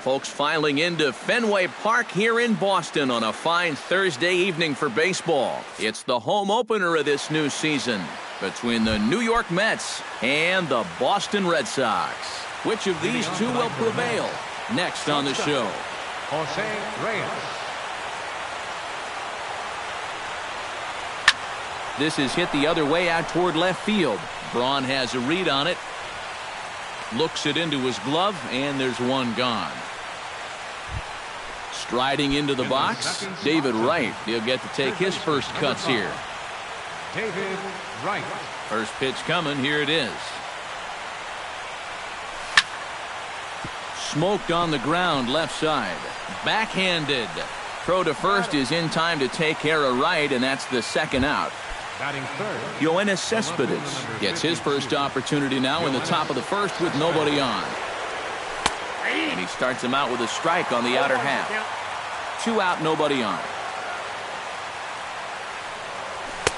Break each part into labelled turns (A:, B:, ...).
A: Folks filing into Fenway Park here in Boston on a fine Thursday evening for baseball. It's the home opener of this new season between the New York Mets and the Boston Red Sox. Which of these two will prevail? Next on the show.
B: Jose Reyes.
A: This is hit the other way out toward left field. Braun has a read on it. Looks it into his glove, and there's one gone. Striding into the box, David Wright. He'll get to take his first cuts here.
B: David Wright.
A: First pitch coming. Here it is. Smoked on the ground left side. Backhanded. Throw to first is in time to take care of Wright, and that's the second out.
B: Batting third.
A: Yoenis Cespedes gets his first opportunity now in the top of the first with nobody on. And he starts him out with a strike on the outer half. 2 out, nobody on.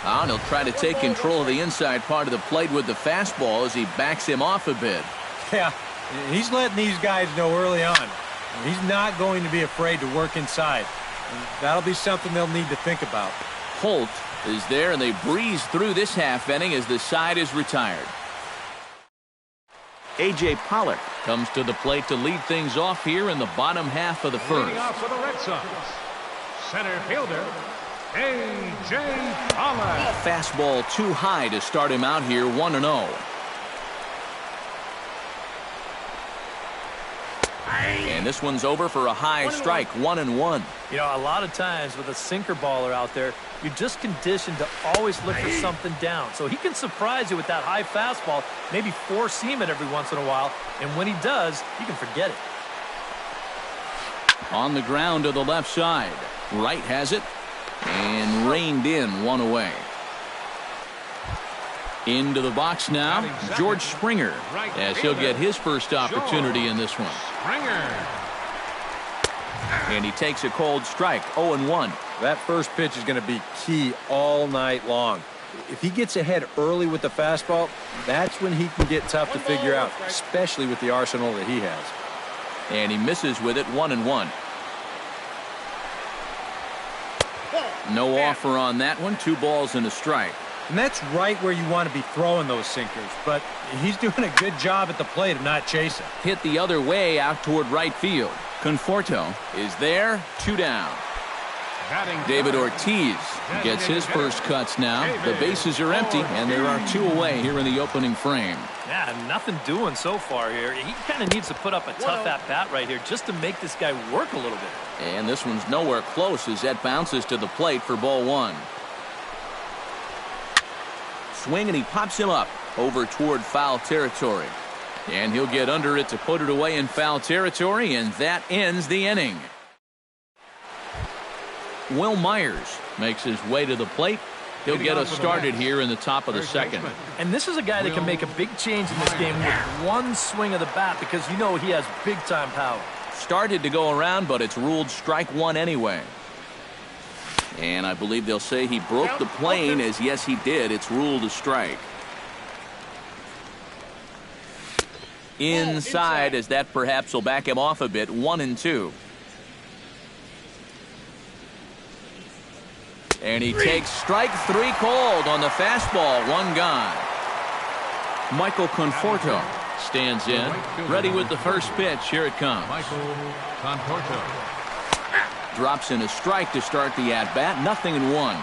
A: And he'll try to take control of the inside part of the plate with the fastball as he backs him off a bit.
C: Yeah, he's letting these guys know early on. He's not going to be afraid to work inside. And that'll be something they'll need to think about.
A: Holt is there, and they breeze through this half inning as the side is retired. A.J. Pollock comes to the plate to lead things off here in the bottom half of the first.
B: Leading off for the Red Sox, center fielder A.J. Pollock.
A: Fastball too high to start him out here, 1-0. And this one's over for a high strike, 1-1.
D: You know, a lot of times with a sinker baller out there, you're just conditioned to always look for something down. So he can surprise you with that high fastball, maybe four seam it every once in a while. And when he does, you can forget it.
A: On the ground to the left side. Wright has it and reined in, 1 away. Into the box now, George Springer, as he'll get his first opportunity in this one.
B: Springer.
A: And he takes a cold strike, 0-1.
C: That first pitch is going to be key all night long. If he gets ahead early with the fastball, that's when he can get tough to figure out, especially with the arsenal that he has.
A: And he misses with it, 1-1. No offer on that one, 2 balls and a strike.
C: And that's right where you want to be throwing those sinkers, but he's doing a good job at the plate of not chasing.
A: Hit the other way out toward right field. Conforto is there, 2 down. David Ortiz gets his first cuts now. The bases are empty, and there are 2 away here in the opening frame.
D: Yeah, nothing doing so far here. He kind of needs to put up a tough at-bat right here just to make this guy work a little bit.
A: And this one's nowhere close as that bounces to the plate for ball 1. Swing, and he pops him up over toward foul territory. And he'll get under it to put it away in foul territory, and that ends the inning. Will Myers makes his way to the plate. He'll get us started here in the top of the second.
D: And this is a guy that can make a big change in this game with one swing of the bat because you know he has big-time power.
A: Started to go around, but it's ruled strike 1 anyway. And I believe they'll say he broke the plane, as yes, he did. It's ruled a strike. Inside, as that perhaps will back him off a bit, 1-2. And he takes strike 3 called on the fastball, 1 gone. Michael Conforto stands in, ready with the first pitch. Here it comes.
B: Michael Conforto.
A: Drops in a strike to start the at-bat, 0-1.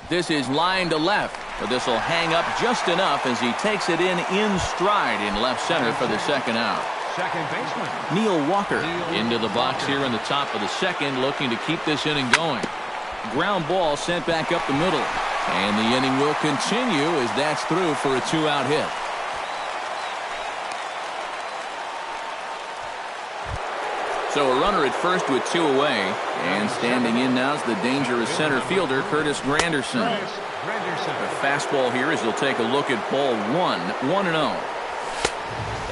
A: This is line to left, but this will hang up just enough as he takes it in stride in left center for the second out.
B: Second baseman
A: Neil Walker into the box here in the top of the second, looking to keep this inning going. Ground ball sent back up the middle, and the inning will continue as that's through for a 2-out hit. So a runner at first with 2 away, and standing in now is the dangerous center fielder, Curtis Granderson. The fastball here as he'll take a look at ball 1, 1-0.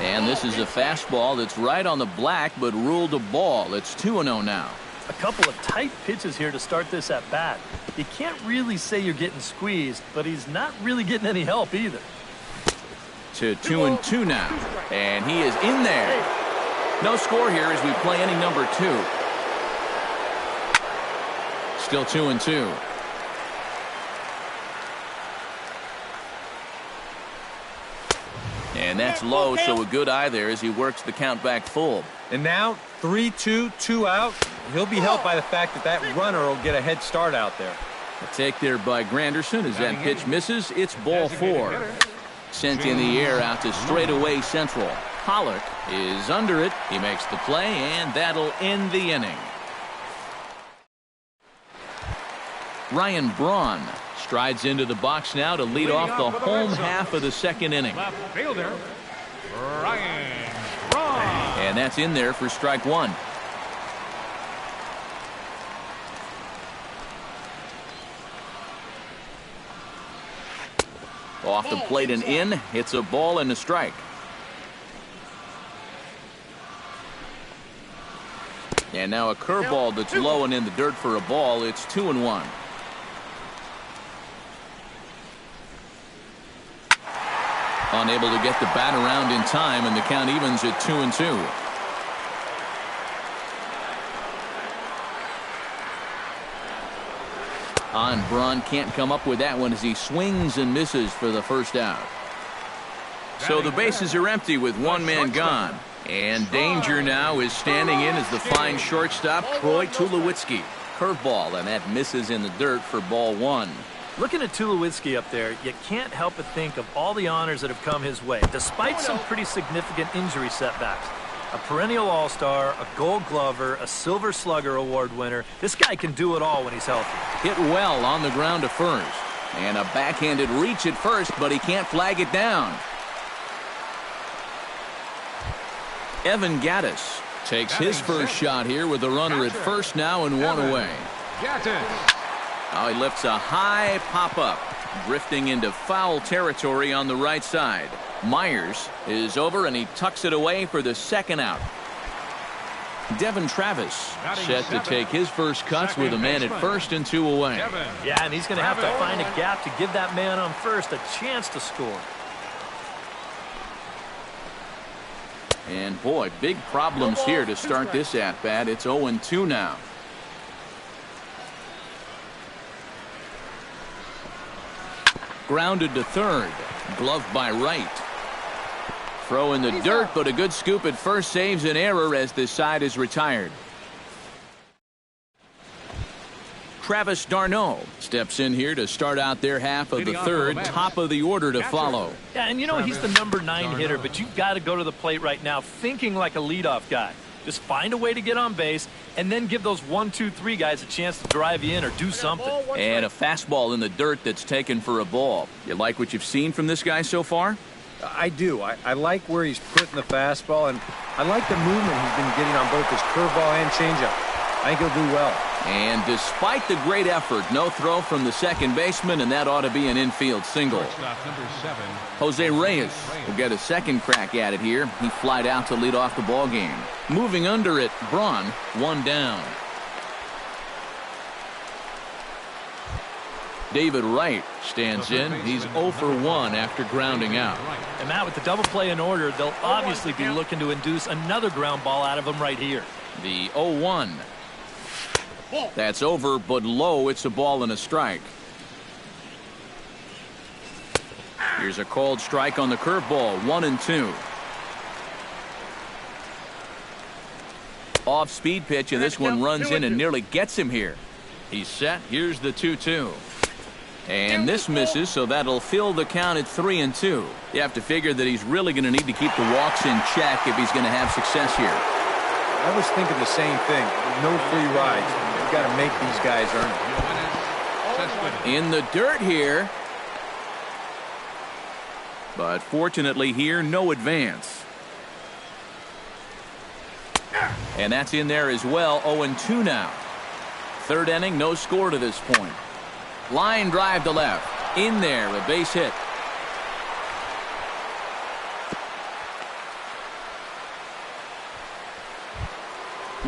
A: And this is a fastball that's right on the black, but ruled a ball. It's 2-0 now.
D: A couple of tight pitches here to start this at bat. You can't really say you're getting squeezed, but he's not really getting any help either.
A: to 2-2 now. And he is in there. No score here as we play inning number 2. Still 2-2. And that's low, so a good eye there as he works the count back full.
C: And now 3-2, 2 out. He'll be helped by the fact that that runner will get a head start out there.
A: A take there by Granderson as that pitch misses. It's ball 4. Sent in the air out to straightaway central. Pollock is under it. He makes the play, and that'll end the inning. Ryan Braun strides into the box now to lead off the home half of the second inning.
B: Left fielder, Ryan Braun.
A: And that's in there for strike 1. Off the plate and in. It's a ball and a strike. And now a curveball that's low and in the dirt for a ball. It's 2-1. Unable to get the bat around in time, and the count evens at 2-2. On Braun can't come up with that one as he swings and misses for the first out. So the bases are empty with one man gone. And danger now is standing in as the fine shortstop, Troy Tulowitzki. Curveball, and that misses in the dirt for ball 1.
D: Looking at Tulowitzki up there, you can't help but think of all the honors that have come his way, despite some pretty significant injury setbacks. A perennial all-star, a gold glover, a silver slugger award winner. This guy can do it all when he's healthy.
A: Hit well on the ground to first. And a backhanded reach at first, but he can't flag it down. Evan Gattis takes his first shot here with a runner at first now and one away. Now he lifts a high pop-up, drifting into foul territory on the right side. Myers is over, and he tucks it away for the second out. Devin Travis set to take his first cuts with a man at first and 2 away.
D: Yeah, and he's going to have to find a gap to give that man on first a chance to score.
A: And boy, big problems here to start this at-bat. It's 0-2 now. Grounded to third. Gloved by Wright. Throw in the dirt, but a good scoop at first saves an error as this side is retired. Travis d'Arnaud steps in here to start out their half of the third. Top of the order to follow.
D: Yeah, and you know, he's the number 9 hitter, but you've got to go to the plate right now thinking like a leadoff guy. Just find a way to get on base and then give those 1, 2, 3 guys a chance to drive you in or do something.
A: And a fastball in the dirt that's taken for a ball. You like what you've seen from this guy so far?
C: I do. I like where he's putting the fastball, and I like the movement he's been getting on both his curveball and changeup. I think he'll do well.
A: And despite the great effort, no throw from the second baseman, and that ought to be an infield single. Jose Reyes will get a second crack at it here. He flied out to lead off the ball game. Moving under it, Braun, 1 down. David Wright stands in. He's 0 for 1 after grounding out.
D: And Matt, with the double play in order, they'll obviously be looking to induce another ground ball out of him right here.
A: The 0-1. That's over, but low. It's a ball and a strike. Here's a called strike on the curveball. 1-2. Off speed pitch, and this one runs in and nearly gets him here. He's set. Here's the 2-2. And this misses, so that'll fill the count at 3-2. You have to figure that he's really going to need to keep the walks in check if he's going to have success here.
C: I was thinking the same thing. No free rides. You've got to make these guys earn it.
A: In the dirt here. But fortunately here, no advance. And that's in there as well. 0-2 now. Third inning, no score to this point. Line drive to left. In there, a base hit.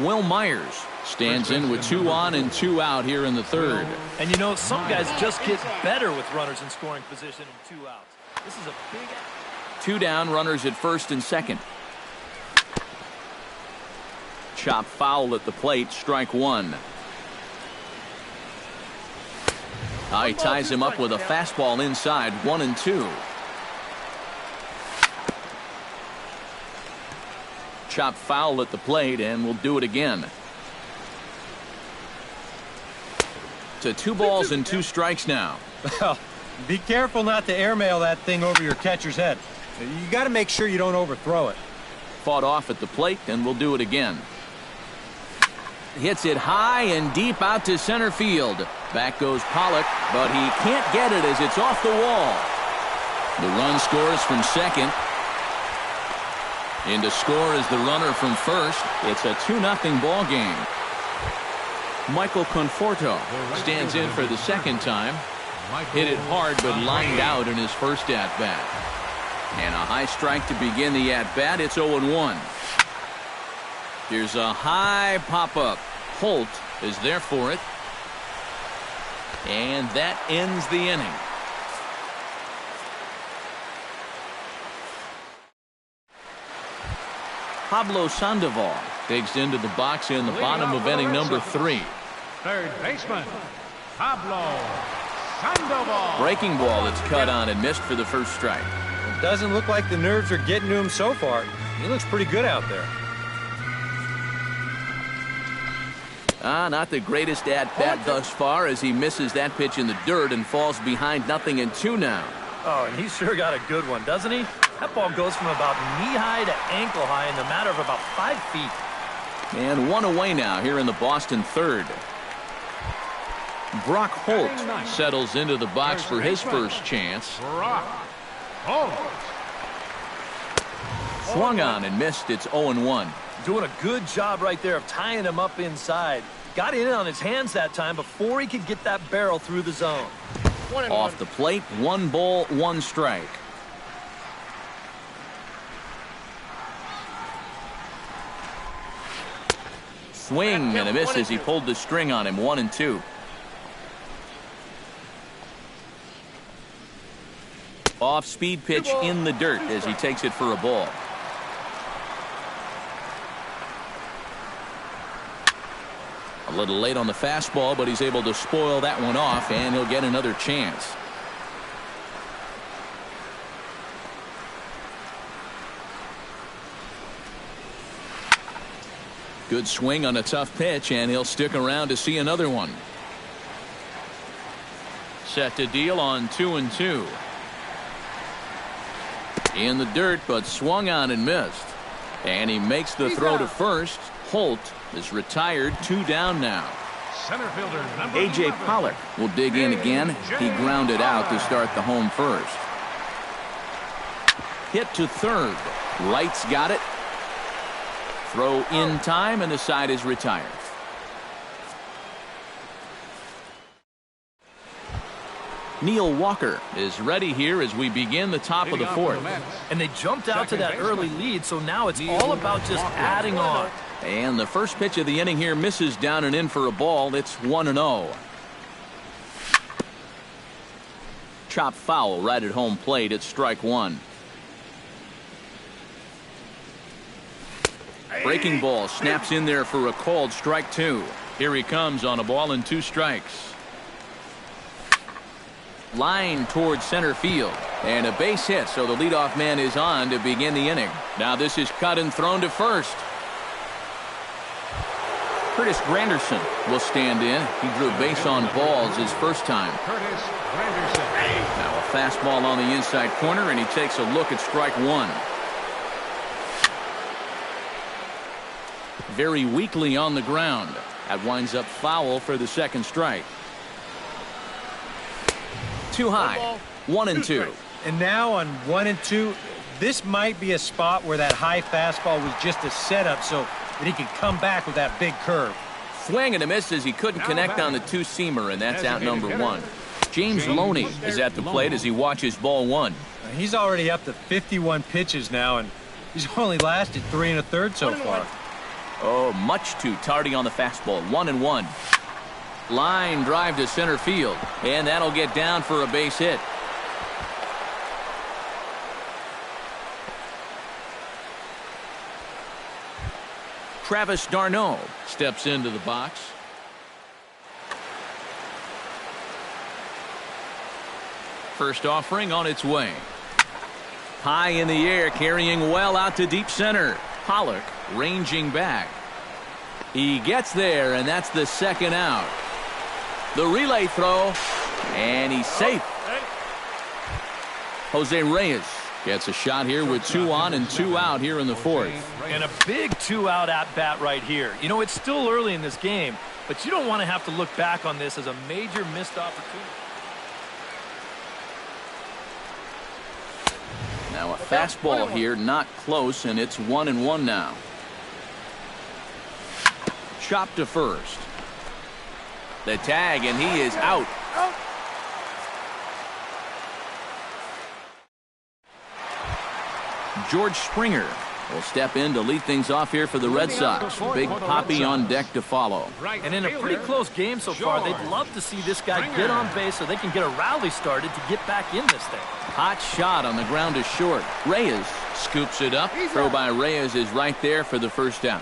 A: Will Myers stands in with 2 on and 2 out here in the third.
D: And you know, some guys just get better with runners in scoring position and 2 outs. This is a big...
A: 2 down, runners at first and second. Chop foul at the plate, strike 1. He ties him up with a fastball inside, 1-2. Chop foul at the plate, and we'll do it again. To 2 balls and 2 strikes now.
C: Well, be careful not to airmail that thing over your catcher's head. You got to make sure you don't overthrow it.
A: Fought off at the plate, and we'll do it again. Hits it high and deep out to center field. Back goes Pollock, but he can't get it as it's off the wall. The run scores from second. In to score is the runner from first. It's a 2-0 ball game. Michael Conforto stands in for the second time. Hit it hard, but lined out in his first at-bat. And a high strike to begin the at-bat. It's 0-1. Here's a high pop-up. Holt is there for it. And that ends the inning. Pablo Sandoval digs into the box in the bottom of inning number 3.
B: Third baseman, Pablo Sandoval.
A: Breaking ball that's cut on and missed for the first strike.
C: It doesn't look like the nerves are getting to him so far. He looks pretty good out there.
A: Not the greatest at-bat thus far as he misses that pitch in the dirt and falls behind 0-2 now.
D: Oh, and he sure got a good one, doesn't he? That ball goes from about knee-high to ankle-high in the matter of about 5 feet.
A: And 1 away now here in the Boston third. Brock Holt settles into the box for his first chance.
B: Brock Holt.
A: Swung on and missed. It's 0-1.
D: Doing a good job right there of tying him up inside. Got in on his hands that time before he could get that barrel through the zone.
A: Off the plate, 1 ball, 1 strike. Swing and a miss as he pulled the string on him, 1-2. Off-speed pitch in the dirt as he takes it for a ball. A little late on the fastball, but he's able to spoil that one off, and he'll get another chance. Good swing on a tough pitch, and he'll stick around to see another one. Set to deal on 2-2. In the dirt, but swung on and missed. And he makes the throw to first. Holt is retired, 2 down now.
B: Center fielder number
A: A.J.
B: 11.
A: Pollock will dig in again. He grounded out to start the home first. Hit to third. Wright's got it. Throw in time, and the side is retired. Neil Walker is ready here as we begin the top of the fourth.
D: And they jumped out to that early lead, so now it's all about just adding on.
A: And the first pitch of the inning here misses down and in for a ball. It's 1-0. Chop foul right at home plate. It's strike 1. Breaking ball snaps in there for a called strike 2. Here he comes on a ball and 2 strikes. Line towards center field, and a base hit, so the leadoff man is on to begin the inning. Now this is cut and thrown to first. Curtis Granderson will stand in. He drew base on balls his first time.
B: Curtis Granderson.
A: Now a fastball on the inside corner, and he takes a look at strike 1. Very weakly on the ground. That winds up foul for the second strike. Too high. 1-2.
C: And now on 1-2, this might be a spot where that high fastball was just a setup so that he could come back with that big curve.
A: Swing and a miss as he couldn't connect on the 2-seamer, and that's out number 1. James Loney is at the plate as he watches ball 1.
C: He's already up to 51 pitches now, and he's only lasted 3 1/3 so far.
A: Oh, much too tardy on the fastball. 1-1. Line drive to center field, and that'll get down for a base hit. Travis d'Arnaud steps into the box. First offering on its way. High in the air, carrying well out to deep center. Pollock ranging back. He gets there, and that's the second out. The relay throw, and he's safe. Jose Reyes gets a shot here with 2 on and 2 out here in the fourth.
D: And a big 2-out at-bat right here. You know, it's still early in this game, but you don't want to have to look back on this as a major missed opportunity.
A: Now a fastball here, not close, and it's 1-1 now. Chop to first. The tag, and he is out. George Springer will step in to lead things off here for the Red Sox. Big Poppy on deck to follow.
D: And in a pretty close game so far, they'd love to see this guy get on base so they can get a rally started to get back in this thing.
A: Hot shot on the ground is short. Reyes scoops it up. Throw by Reyes is right there for the first down.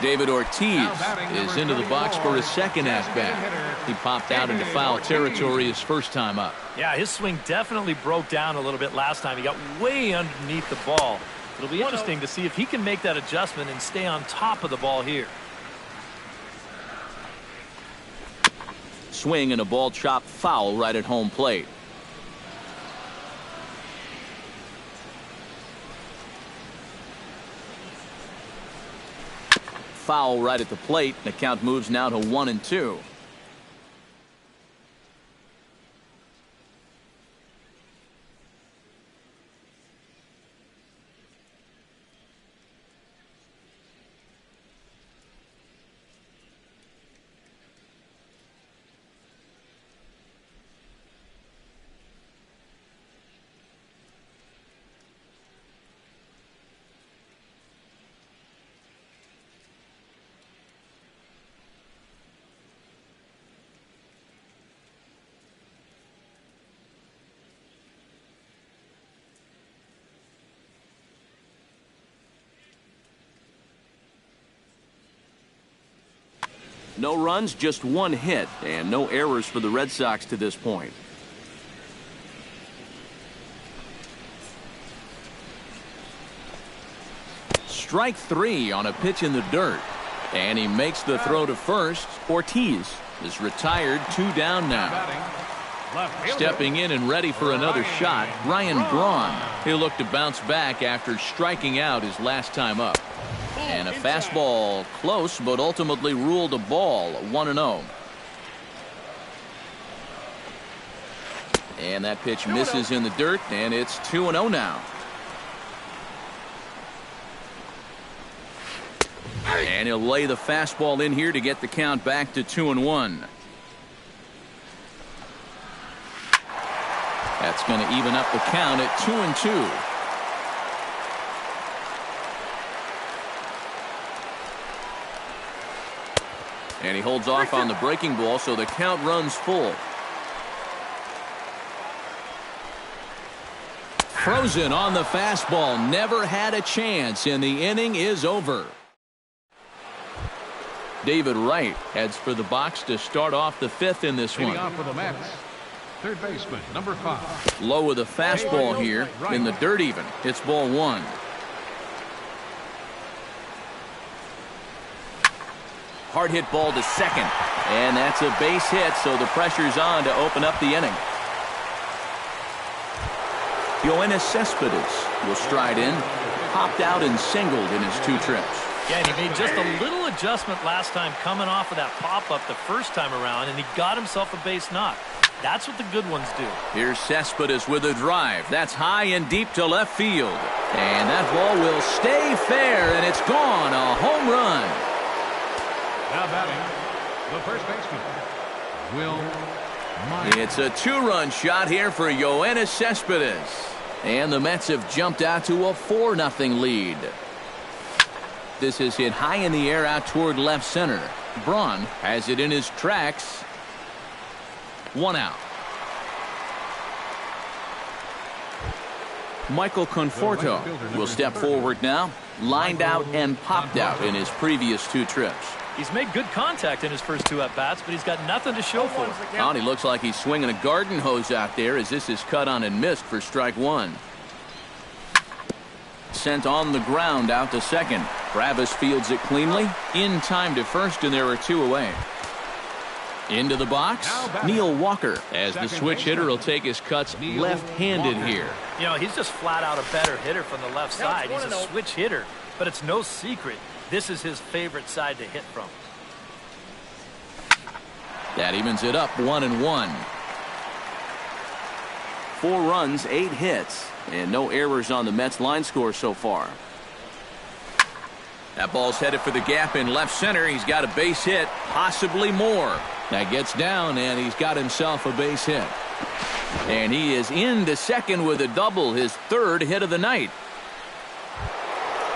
A: David Ortiz is into the box for his second at-bat. He popped out into foul territory his first time up.
D: Yeah, his swing definitely broke down a little bit last time. He got way underneath the ball. It'll be interesting to see if he can make that adjustment and stay on top of the ball here.
A: Swing and a ball chopped foul right at home plate. Foul right at the plate. The count moves now to 1-2. No runs, just 1 hit, and no errors for the Red Sox to this point. Strike 3 on a pitch in the dirt. And he makes the throw to first. Ortiz is retired, 2 down now. Stepping in and ready for another shot, Ryan Braun. He'll look to bounce back after striking out his last time up. And a fastball close, but ultimately ruled a ball, 1-0. And that pitch misses in the dirt, and it's 2-0 now. And he'll lay the fastball in here to get the count back to 2-1. That's going to even up the count at 2-2. And he holds off on the breaking ball, so the count runs full. Frozen on the fastball. Never had a chance, and the inning is over. David Wright heads for the box to start off the 5th in this one.
B: Off for the Mets, third baseman, number 5.
A: Low with a fastball here in the dirt even. It's ball 1. Hard hit ball to second. And that's a base hit, so the pressure's on to open up the inning. Yoenis Cespedes will stride in. Popped out and singled in his 2 trips.
D: Yeah, and he made just a little adjustment last time coming off of that pop-up the first time around, and he got himself a base knock. That's what the good ones do. Here's Cespedes with a drive. That's high and deep to left field. And that ball will stay fair, and it's gone. A home run.
B: Now batting, the first baseman, Will Myers.
A: It's a 2-run shot here for Yoenis Cespedes. And the Mets have jumped out to a 4-0 lead. This is hit high in the air out toward left center. Braun has it in his tracks. 1 out. Michael Conforto will step forward now. Lined out and popped out in his previous 2 trips.
D: He's made good contact in his first 2 at-bats, but he's got nothing to show for it.
A: Oh, and he looks like he's swinging a garden hose out there as this is cut on and missed for strike 1. Sent on the ground out to second. Travis fields it cleanly. In time to first, and there are 2 away. Into the box, Neil Walker, as the switch hitter will take his cuts left-handed here.
D: You know, he's just flat out a better hitter from the left side. He's a switch hitter, but it's no secret this is his favorite side to hit from.
A: That evens it up 1-1. 4 runs, 8 hits, and no errors on the Mets line score so far. That ball's headed for the gap in left center. He's got a base hit, possibly more. That gets down, and he's got himself a base hit. And he is into second with a double, his 3rd hit of the night.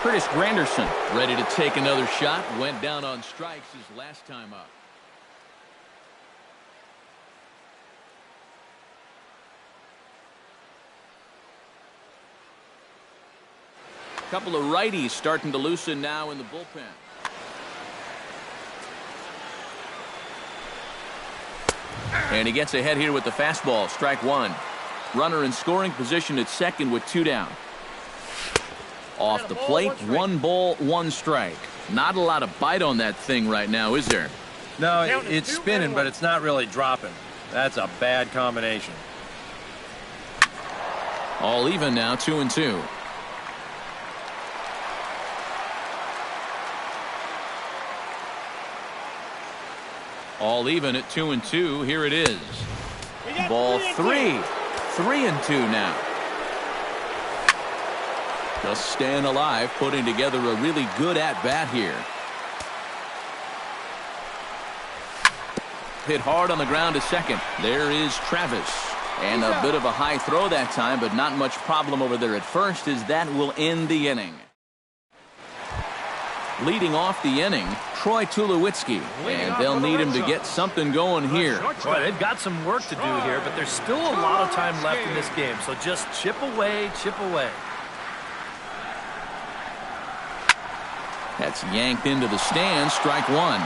A: Curtis Granderson ready to take another shot. Went down on strikes his last time up. A couple of righties starting to loosen now in the bullpen. And he gets ahead here with the fastball. Strike 1. Runner in scoring position at second with 2 down. Off the plate, 1 ball, 1 strike. Not a lot of bite on that thing right now, is there?
C: No, it's spinning, but it's not really dropping. That's a bad combination.
A: All even now, 2-2. All even at 2-2. Here it is. Ball 3. 3-2 now. Just staying alive, putting together a really good at-bat here. Hit hard on the ground to second. There is Travis. And a bit of a high throw that time, but not much problem over there at first, as that will end the inning. Leading off the inning, Troy Tulowitzki, and they'll need him to get something going here.
D: Boy, they've got some work to do here, but there's still a lot of time left in this game, so just chip away, chip away.
A: That's yanked into the stand. Strike 1.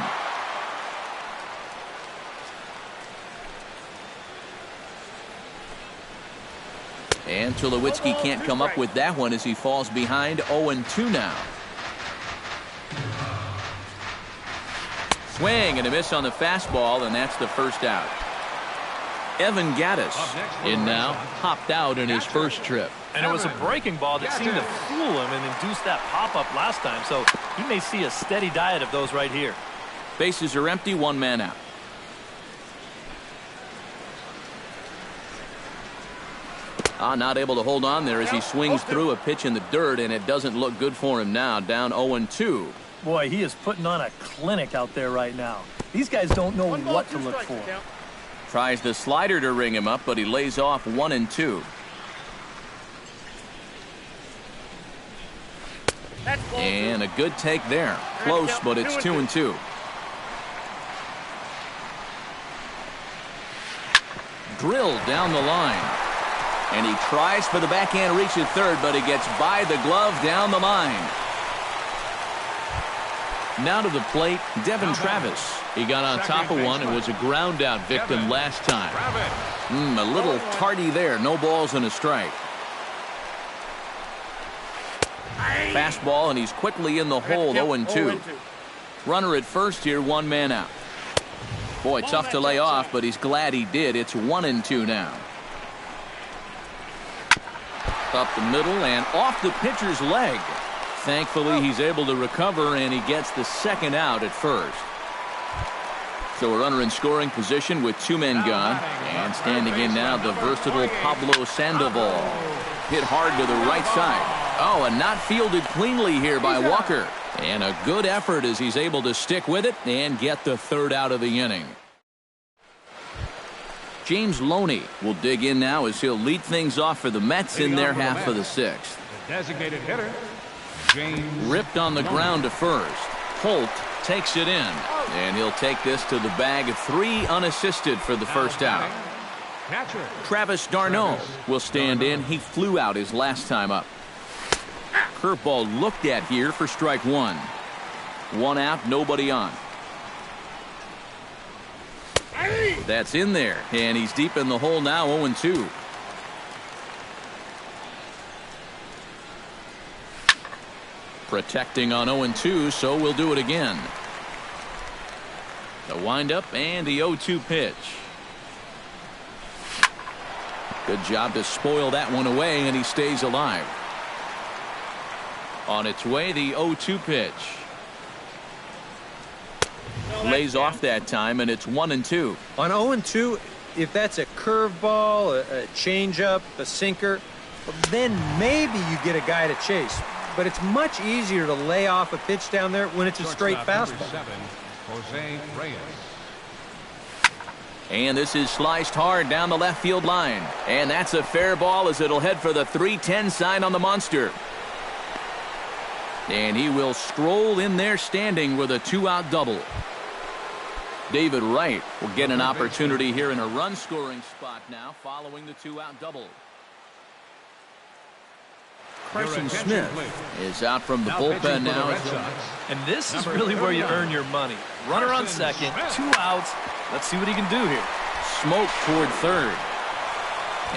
A: And Tulowitzki can't come up with that one as he falls behind. 0-2 now. Swing and a miss on the fastball, and that's the first out. Evan Gattis in now, hopped out in his first trip.
D: And it was a breaking ball that seemed to fool him and induce that pop-up last time, so he may see a steady diet of those right here.
A: Bases are empty, 1 man out. Not able to hold on there as he swings through a pitch in the dirt, and it doesn't look good for him now. Down 0-2.
D: Boy, he is putting on a clinic out there right now. These guys don't know what to look for.
A: Tries the slider to ring him up, but he lays off 1-2. And a good take there. Close, but it's 2-2. Drilled down the line. And he tries for the backhand reach at third, but he gets by the glove down the line. Now to the plate, Devin Travis. He got on top of one and was a ground out victim last time. A little tardy there. No balls and a strike. Fastball, and he's quickly in the hole. 0-2. Runner at first here, 1 man out. Boy, tough to lay off, but he's glad he did. It's 1-2 now. Up the middle and off the pitcher's leg. Thankfully, he's able to recover, and he gets the second out at first. So a runner in scoring position with 2 men gone. And standing in now, the versatile Pablo Sandoval. Hit hard to the right side. Oh, and not fielded cleanly here by Walker. And a good effort as he's able to stick with it and get the 3rd out of the inning. James Loney will dig in now as he'll lead things off for the Mets in their half of the 6th.
B: The designated hitter, James.
A: Ripped on the ground to first. Holt takes it in, and he'll take this to the bag of 3 unassisted for the first out.
B: Catcher.
A: Travis d'Arnaud will stand in. He flew out his last time up. Curveball looked at here for strike one. One out, nobody on. That's in there, and he's deep in the hole now, 0-2. Protecting on 0-2, so we'll do it again. The windup and the 0-2 pitch. Good job to spoil that one away, and he stays alive. On its way, the 0-2 pitch. Lays off that time, and it's 1-2.
C: On 0-2, if that's a curveball, a changeup, a sinker, then maybe you get a guy to chase. But it's much easier to lay off a pitch down there when it's a straight fastball.
B: Jose Reyes.
A: And this is sliced hard down the left field line. And that's a fair ball as it'll head for the 3-10 sign on the monster. And he will stroll in there standing with a 2-out double. David Wright will get an opportunity here in a run-scoring spot now following the 2-out double. Carson Smith is out from the bullpen now.
D: And this is really where you earn your money. Runner on second, 2 outs. Let's see what he can do here.
A: Smoke toward third.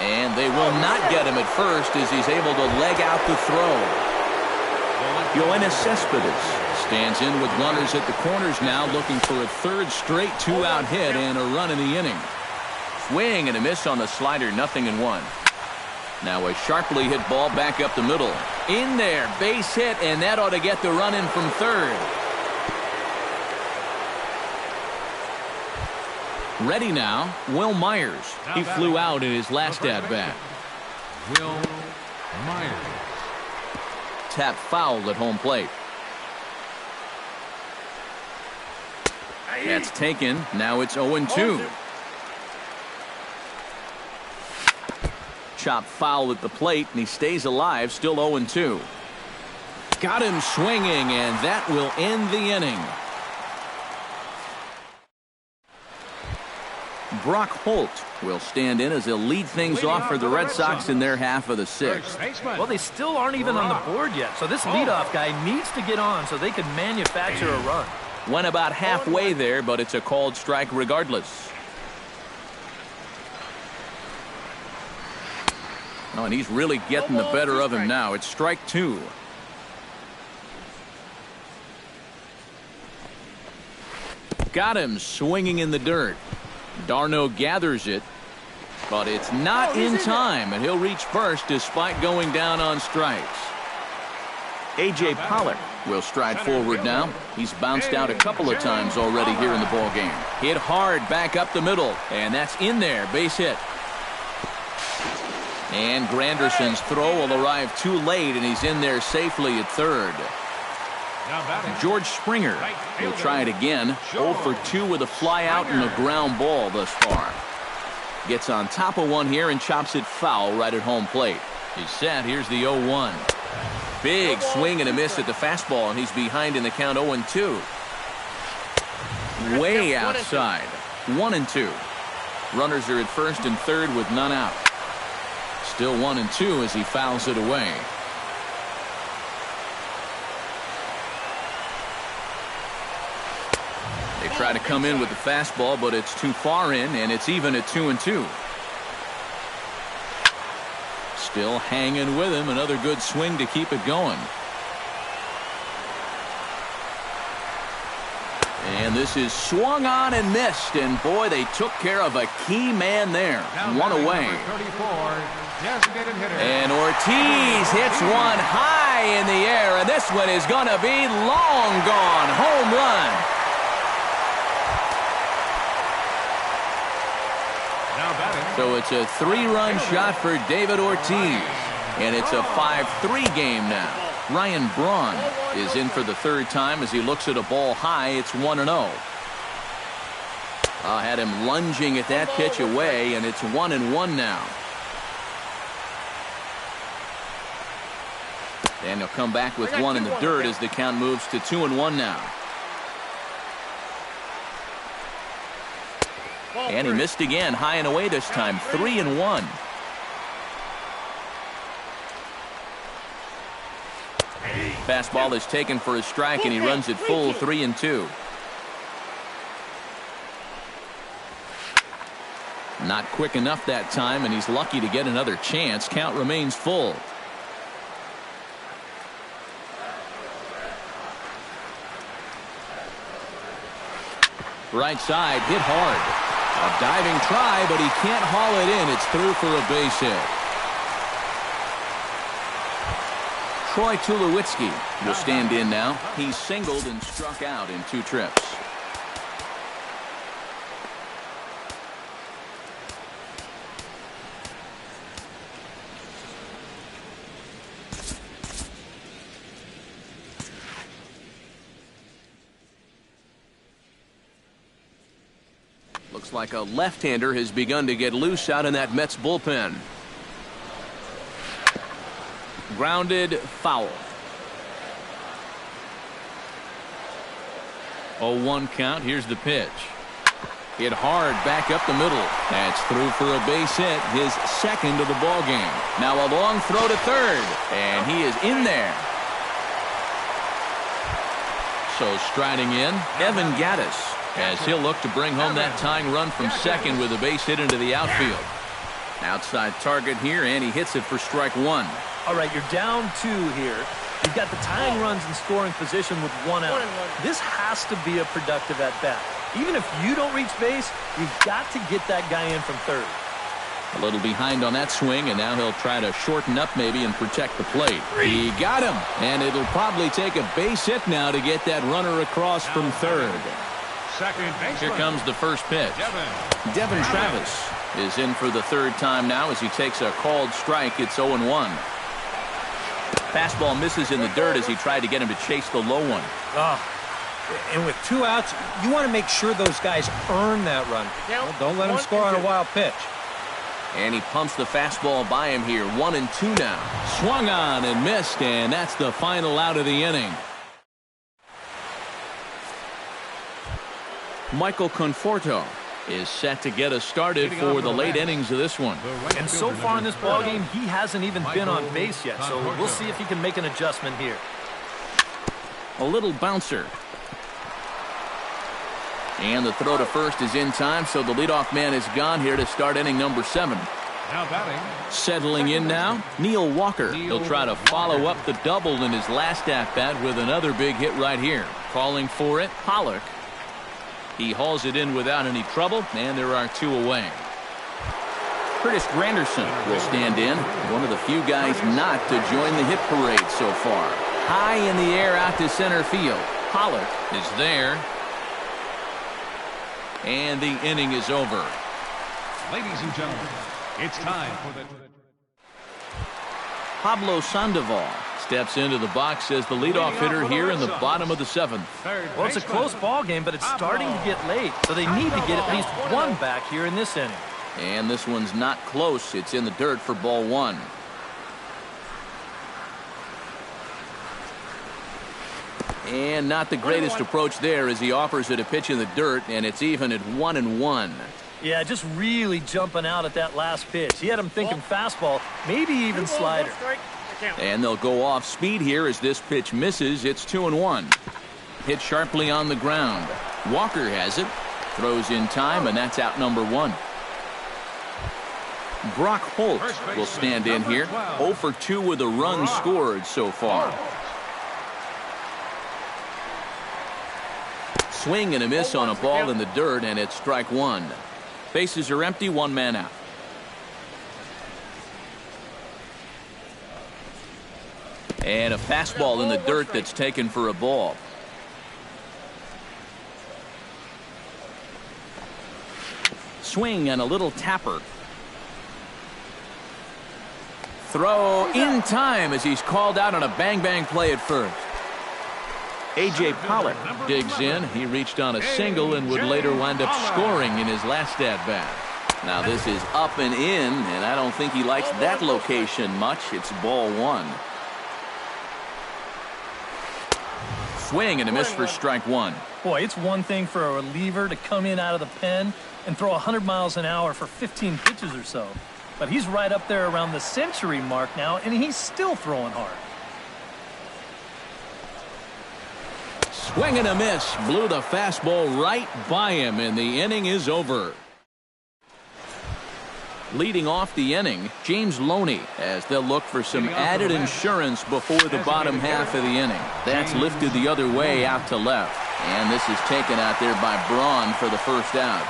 A: And they will not get him at first as he's able to leg out the throw. Yoenis Cespedes stands in with runners at the corners now, looking for a third straight 2-out hit and a run in the inning. Swing and a miss on the slider, 0-1. Now a sharply hit ball back up the middle. In there, base hit, and that ought to get the run in from third. Ready now, Will Myers. He flew out in his last at-bat.
B: Will Myers.
A: Tap foul at home plate. That's taken. Now it's 0-2. Chop foul at the plate, and he stays alive, still 0-2. Got him swinging, and that will end the inning. Brock Holt will stand in as he'll lead things off for the Red Sox in their half of the sixth.
D: Well, they still aren't even on the board yet, so this leadoff guy needs to get on so they can manufacture a run.
A: Went about halfway there, but it's a called strike regardless. Oh, and he's really getting the better of him now. It's strike two. Got him swinging in the dirt. d'Arnaud gathers it, but it's not in time, and he'll reach first despite going down on strikes. A.J. Pollock will stride forward now. He's bounced out a couple of times already here in the ballgame. Hit hard back up the middle, and that's in there, base hit. And Granderson's throw will arrive too late, and he's in there safely at third. George Springer will try it again. 0 for 2 with a fly out and a ground ball thus far. Gets on top of one here and chops it foul right at home plate. He's set. Here's the 0-1. Big swing and a miss at the fastball, and he's behind in the count 0-2. Way outside. 1-2. Runners are at first and third with none out. Still 1-2 as he fouls it away. They try to come in with the fastball, but it's too far in, and it's even at 2-2. Still hanging with him. Another good swing to keep it going. And this is swung on and missed, and boy, they took care of a key man there. One away. And Ortiz hits one high in the air, and this one is going to be long gone. Home run. So it's a 3-run shot for David Ortiz, and it's a 5-3 game now. Ryan Braun is in for the third time as he looks at a ball high. It's 1-0. Had him lunging at that pitch away, and it's 1-1 now. And he'll come back with one in the dirt as the count moves to 2-1 now. And he missed again, high and away this time, 3-1. Fastball is taken for a strike, and he runs it full, 3-2. Not quick enough that time, and he's lucky to get another chance. Count remains full. Right side, hit hard. A diving try, but he can't haul it in. It's through for a base hit. Troy Tulowitzki will stand in now. He's singled and struck out in 2 trips. Looks like a left-hander has begun to get loose out in that Mets bullpen. Grounded, foul. 0-1 count. Here's the pitch. Hit hard back up the middle. That's through for a base hit, his second of the ball game. Now a long throw to third, and he is in there. So striding in, Evan Gattis, as he'll look to bring home that tying run from second with a base hit into the outfield. Outside target here, and he hits it for strike 1.
D: All right, you're down 2 here. You've got the tying runs in scoring position with 1 out. This has to be a productive at-bat. Even if you don't reach base, you've got to get that guy in from third.
A: A little behind on that swing, and now he'll try to shorten up maybe and protect the plate. He got him, and it'll probably take a base hit now to get that runner across from third. Here comes the first pitch. Devin Travis is in for the 3rd time now as he takes a called strike. It's 0-1. Fastball misses in the dirt as he tried to get him to chase the low one.
C: And with 2 outs, you want to make sure those guys earn that run. Well, don't let them score on a wild pitch.
A: And he pumps the fastball by him here. 1-2 now. Swung on and missed, and that's the final out of the inning. Michael Conforto is set to get us started for the late innings of this one.
D: And so far in this ballgame, he hasn't even been on base yet, so we'll see if he can make an adjustment here.
A: A little bouncer. And the throw to first is in time, so the leadoff man is gone here to start inning number 7.
B: Now batting.
A: Settling in now, Neil Walker. He'll try to follow up the double in his last at-bat with another big hit right here. Calling for it, Pollock. He hauls it in without any trouble, and there are 2 away. Curtis Granderson will stand in, one of the few guys not to join the hit parade so far. High in the air out to center field. Pollock is there. And the inning is over.
B: Ladies and gentlemen, it's time for the...
A: Pablo Sandoval steps into the box as the leadoff hitter here in the bottom of the 7th.
D: Well, it's a close ball game, but it's starting to get late, so they need to get at least 1 back here in this inning.
A: And this one's not close. It's in the dirt for ball 1. And not the greatest approach there as he offers it a pitch in the dirt, and it's even at 1-1.
D: Yeah, just really jumping out at that last pitch. He had him thinking fastball, maybe even slider.
A: And they'll go off speed here as this pitch misses. It's 2-1. Hit sharply on the ground. Walker has it. Throws in time, and that's out number 1. Brock Holt will stand in here. 0 for 2 with a run scored so far. Swing and a miss on a ball in the dirt, and it's strike 1. Bases are empty, 1 man out. And a fastball in the dirt that's taken for a ball. Swing and a little tapper. Throw in time as he's called out on a bang-bang play at first. A.J. Pollock digs in. He reached on a single and would later wind up scoring in his last at-bat. Now this is up and in, and I don't think he likes that location much. It's ball 1. Swing and a miss for strike 1.
D: Boy, it's one thing for a reliever to come in out of the pen, and throw 100 miles an hour for 15 pitches or so. But he's right up there around the century mark now, and he's still throwing hard.
A: Swing and a miss. Blew the fastball right by him, and the inning is over. Leading off the inning, James Loney, as they'll look for some added insurance before the bottom half of the inning. That's lifted the other way out to left. And this is taken out there by Braun for the first out.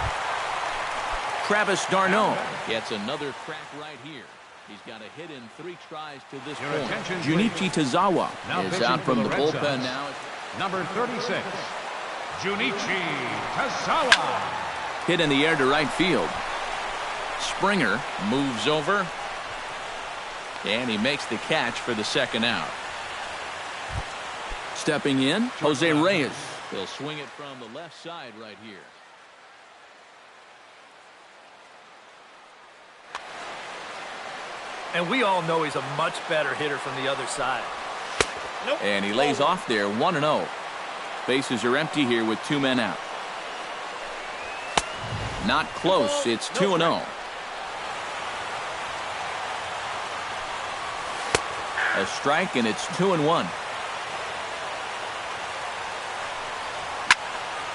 A: Travis d'Arnaud gets another crack right here. He's got a hit in 3 tries to this point. Junichi Tazawa is out from the bullpen now.
B: Number 36, Junichi Tazawa.
A: Hit in the air to right field. Springer moves over, and he makes the catch for the second out. Stepping in, Jose Reyes. He'll swing it from the left side right here.
D: And we all know he's a much better hitter from the other side.
A: And he lays off there, 1-0. Bases are empty here with 2 men out. Not close. It's 2-0. A strike, and it's 2-1.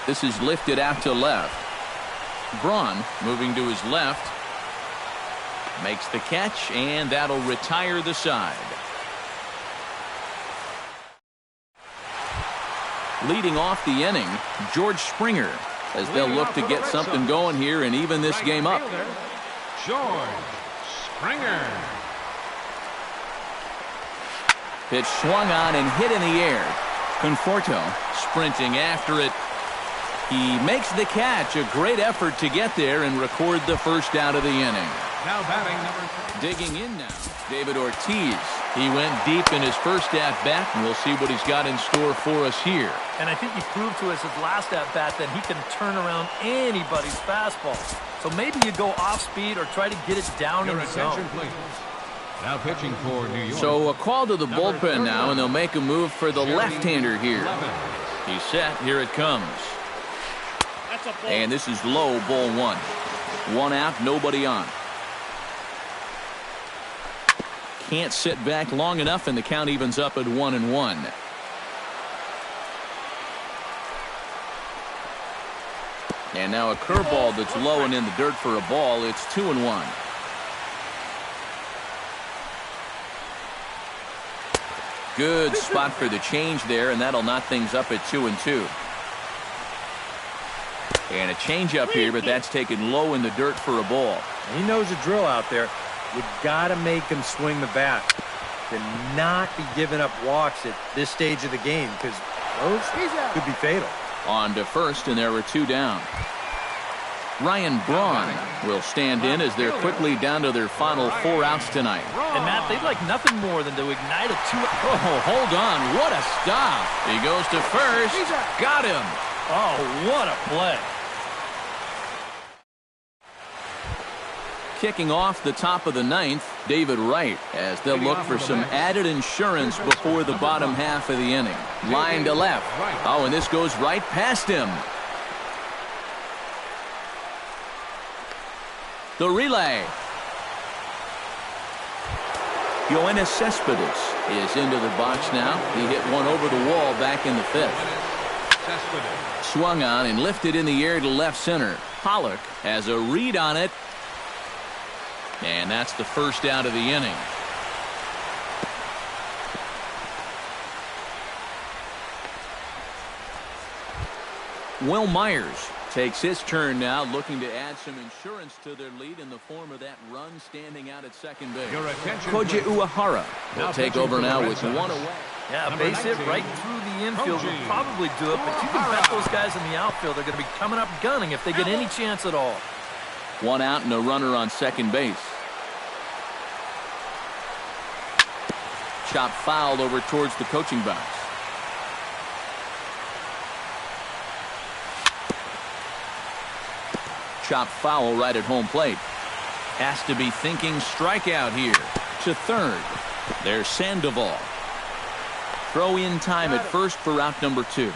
A: This is lifted out to left. Braun moving to his left. Makes the catch, and that'll retire the side. Leading off the inning, George Springer, as they'll look to get something going here and even this game up.
B: George Springer.
A: Pitch swung on and hit in the air. Conforto sprinting after it. He makes the catch. A great effort to get there and record the first out of the inning.
B: Now batting number.
A: Digging in now, David Ortiz. He went deep in his first at-bat, and we'll see what he's got in store for us here.
D: And I think he proved to us his last at-bat that he can turn around anybody's fastball. So maybe you go off-speed or try to get it down in the zone.
B: Please. Now pitching for New York.
A: So a call to the bullpen now, and they'll make a move for the left-hander here. He's set. Here it comes. And this is low, ball 1. 1 out, nobody on. Can't sit back long enough, and the count evens up at 1-1. And now a curveball that's low and in the dirt for a ball. It's 2-1. Good spot for the change there, and that'll knot things up at 2-2. And a changeup here, but that's taken low in the dirt for a ball.
C: He knows the drill out there. You got to make him swing the bat. To not be giving up walks at this stage of the game, because those could be fatal.
A: On to first, and there were 2 down. Ryan Braun will stand in as they're quickly down to their final 4 outs tonight.
D: And Matt, they'd like nothing more than to ignite a 2.
A: Oh, hold on. What a stop. He goes to first. Got him.
D: Oh, what a play.
A: Kicking off the top of the 9th, David Wright, as they'll look for some added insurance before the bottom half of the inning. Line to left. Oh, and this goes right past him. The relay. Yoenis Cespedes is into the box now. He hit one over the wall back in the 5th. Swung on and lifted in the air to left center. Pollock has a read on it. And that's the first out of the inning. Will Myers takes his turn now, looking to add some insurance to their lead in the form of that run standing out at second base. Koji Uehara will take over now with 1 away.
D: Yeah, a base hit right through the infield will probably do it, but you can bet those guys in the outfield are going to be coming up gunning if they get any chance at all.
A: 1 out and a runner on second base. Chop fouled over towards the coaching box. Chop foul right at home plate. Has to be thinking strikeout here. To third. There's Sandoval. Throw in time at first for out number 2.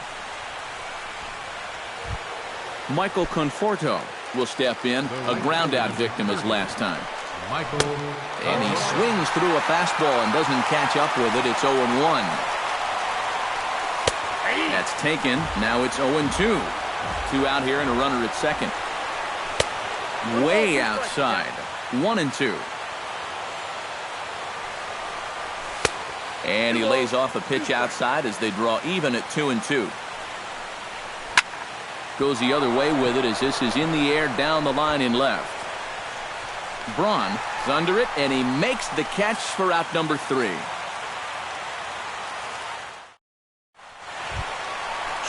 A: Michael Conforto will step in. A ground-out victim as last time. And he swings through a fastball and doesn't catch up with it. It's 0-1. That's taken. Now it's 0-2. 2 out here and a runner at second. Way outside. 1-2. And he lays off a pitch outside as they draw even at 2-2. Goes the other way with it as this is in the air down the line in left. Braun is under it, and he makes the catch for out number 3.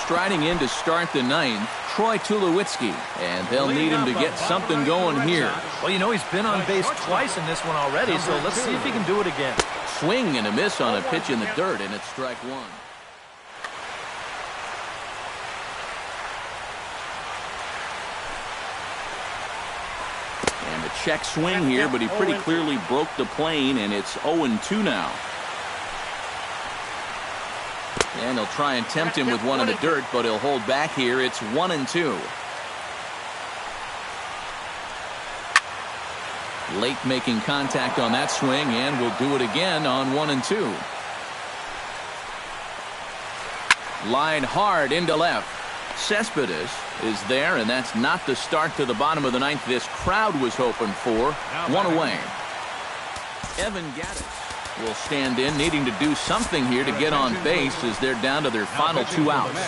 A: Striding in to start the 9th, Troy Tulowitzki, and they'll need him to get something going here.
D: Well, you know, he's been on base twice in this one already, so let's see if he can do it again.
A: Swing and a miss on a pitch in the dirt, and it's strike 1. And a check swing here, but he pretty clearly broke the plane, and it's 0-2 now. And he'll try and tempt him with one in the dirt, but he'll hold back here. It's 1-2. Late making contact on that swing, and will do it again on 1-2. Line hard into left. Cespedes is there, and that's not the start to the bottom of the 9th this crowd was hoping for. 1 away. Evan Gattis will stand in, needing to do something here to get on base as they're down to their final 2 outs.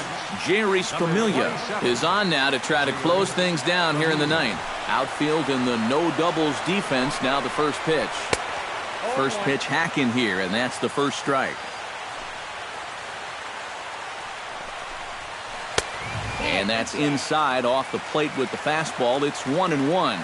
A: Jerry Familia is on now to try to close things down here in the 9th. Outfield in the no doubles defense. Now the first pitch. First pitch hack in here, and that's the first strike. And that's inside off the plate with the fastball. It's 1-1.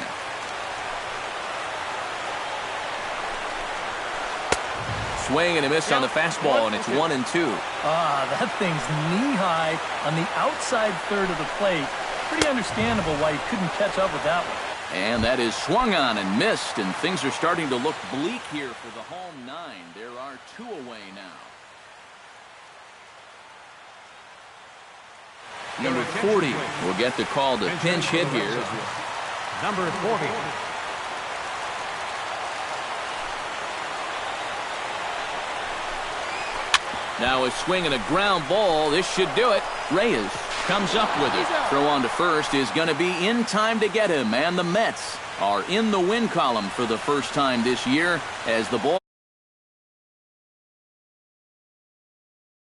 A: Swing and a miss on the fastball, and it's 1-2.
D: That thing's knee-high on the outside third of the plate. Pretty understandable why he couldn't catch up with that one.
A: And that is swung on and missed, and things are starting to look bleak here for the home 9. There are 2 away now. Number 40 will get the call to pinch hit here.
B: Number 40.
A: Now a swing and a ground ball. This should do it. Reyes comes up with it. Throw on to first is going to be in time to get him. And the Mets are in the win column for the first time this year as the ball